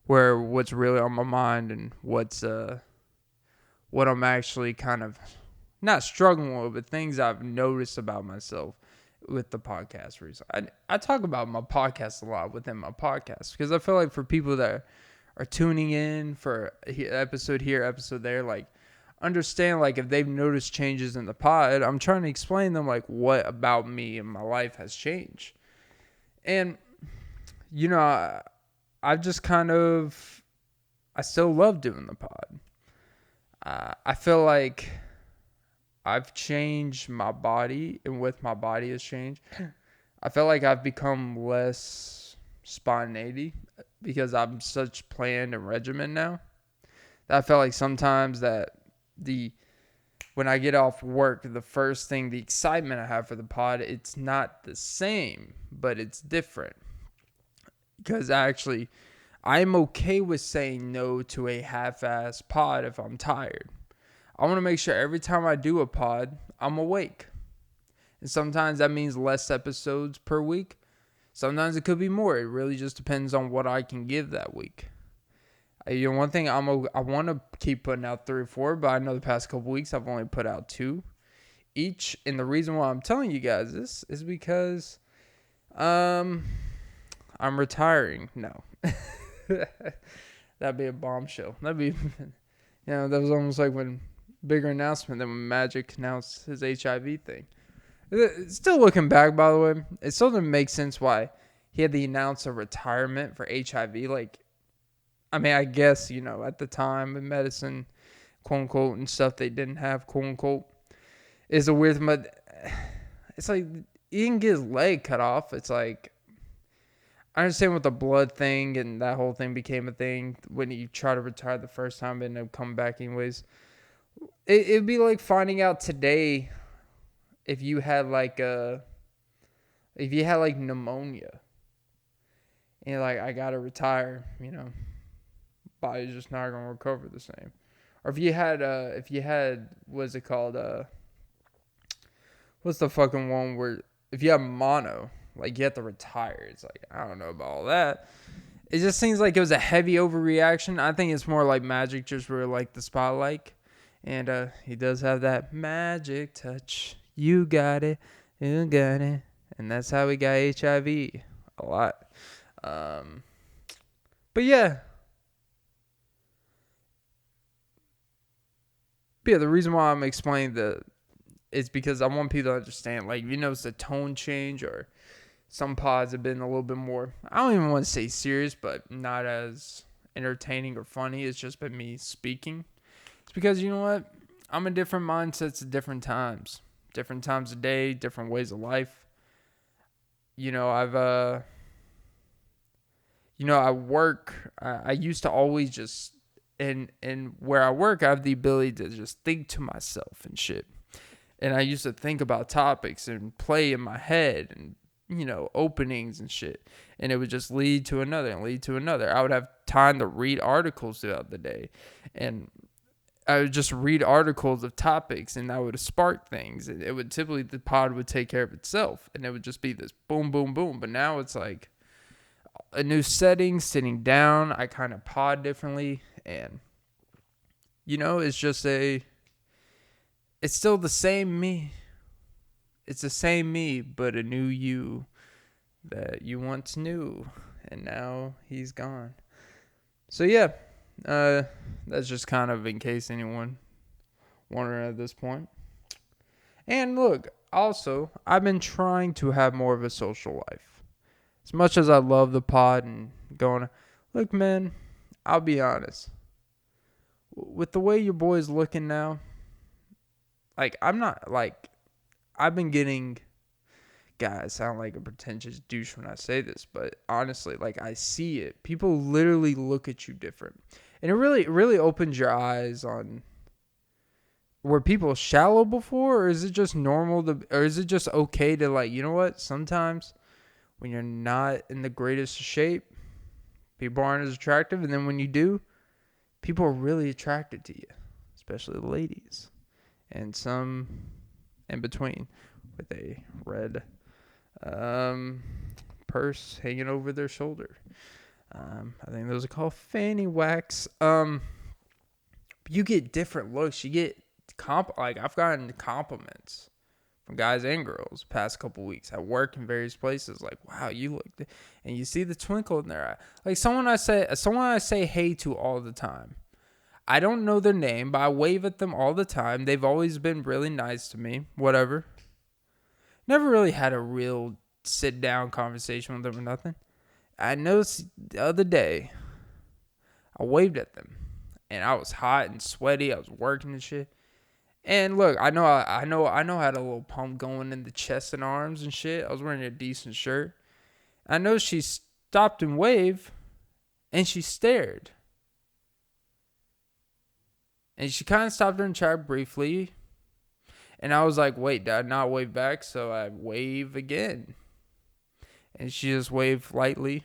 Where what's really on my mind and what I'm actually kind of not struggling with, but things I've noticed about myself with the podcast recently. I talk about my podcast a lot within my podcast because I feel like for people that are tuning in for episode here, episode there, like understand like if they've noticed changes in the pod, I'm trying to explain them like what about me and my life has changed. And I've just I still love doing the pod. I feel like I've changed my body, and with my body has changed, I feel like I've become less spontaneity because I'm such planned and regimen now. That I feel like sometimes that when I get off work, the first thing, the excitement I have for the pod, it's not the same, but it's different. Because I'm okay with saying no to a half-ass pod if I'm tired. I want to make sure every time I do a pod, I'm awake. And sometimes that means less episodes per week. Sometimes it could be more. It really just depends on what I can give that week. One thing I want to keep putting out 3 or 4, but I know the past couple weeks I've only put out 2 each. And the reason why I'm telling you guys this is because I'm retiring. No. That'd be a bombshell. That'd be, that was almost like when bigger announcement than when Magic announced his HIV thing. Still looking back, by the way, it still doesn't make sense why he had to announce a retirement for HIV. Like, I mean, I guess, at the time in medicine, quote unquote, and stuff they didn't have, quote unquote, is a weird, but it's like he didn't get his leg cut off. It's like, I understand with the blood thing and that whole thing became a thing when you try to retire the first time and then come back anyways. It'd be like finding out today if you had like pneumonia and you're like, I gotta retire, body's just not gonna recover the same. Or if you had what's it called, what's the fucking one where if you have mono, like you have to retire. It's like, I don't know about all that. It just seems like it was a heavy overreaction. I think it's more like Magic just really like the spotlight. And he does have that magic touch. You got it. You got it. And that's how we got HIV. A lot. But yeah. But yeah, the reason why I'm explaining is because I want people to understand. Like, it's a tone change or some pods have been a little bit more, I don't even want to say serious, but not as entertaining or funny. It's just been me speaking. It's because, you know what? I'm in different mindsets at different times. Different times of day, different ways of life. I work. I used to always just, and where I work, I have the ability to just think to myself and shit. And I used to think about topics and play in my head and, openings and shit. And it would just lead to another and lead to another. I would have time to read articles throughout the day. And I would just read articles of topics and that would spark things. It would typically, the pod would take care of itself. And it would just be this boom, boom, boom. But now it's like a new setting, sitting down. I kind of pod differently. And, it's just it's still the same me. It's the same me, but a new you that you once knew. And now he's gone. So, yeah. That's just kind of in case anyone wondering at this point. And look, also, I've been trying to have more of a social life. As much as I love the pod and going, look, man, I'll be honest. With the way your boy's looking now, I've been getting, guys, I sound like a pretentious douche when I say this, but honestly, I see it. People literally look at you different. And it really opens your eyes on, were people shallow before, or is it just normal or is it just okay to you know what? Sometimes when you're not in the greatest shape, people aren't as attractive. And then when you do, people are really attracted to you, especially the ladies and some in between with a red purse hanging over their shoulder. I think those are called fanny wax. You get different looks. You get I've gotten compliments from guys and girls past couple weeks at work in various places. Like, wow, you look, and you see the twinkle in their eye. Like someone I say hey to all the time. I don't know their name, but I wave at them all the time. They've always been really nice to me. Whatever. Never really had a real sit down conversation with them or nothing. I noticed the other day, I waved at them, and I was hot and sweaty. I was working and shit. And look, I know I had a little pump going in the chest and arms and shit. I was wearing a decent shirt. I know she stopped and waved, and she stared. And she kind of stopped her and chatted briefly. And I was like, wait, did I not wave back? So I wave again. And she just waved lightly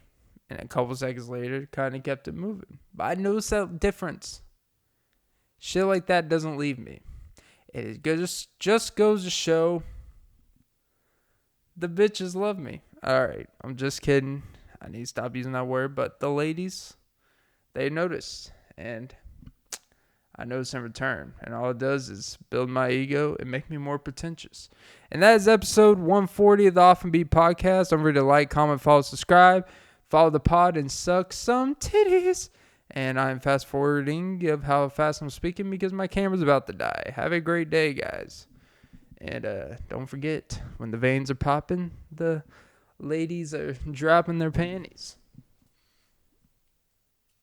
And a couple seconds later, kind of kept it moving. But I noticed that difference. Shit like that doesn't leave me. It just goes to show the bitches love me. Alright, I'm just kidding. I need to stop using that word. But the ladies, they noticed. And I notice in return. And all it does is build my ego and make me more pretentious. And that is episode 140 of the Off and Beat podcast. Don't forget to like, comment, follow, subscribe. Follow the pod and suck some titties. And I'm fast forwarding of how fast I'm speaking because my camera's about to die. Have a great day, guys. And don't forget, when the veins are popping, the ladies are dropping their panties.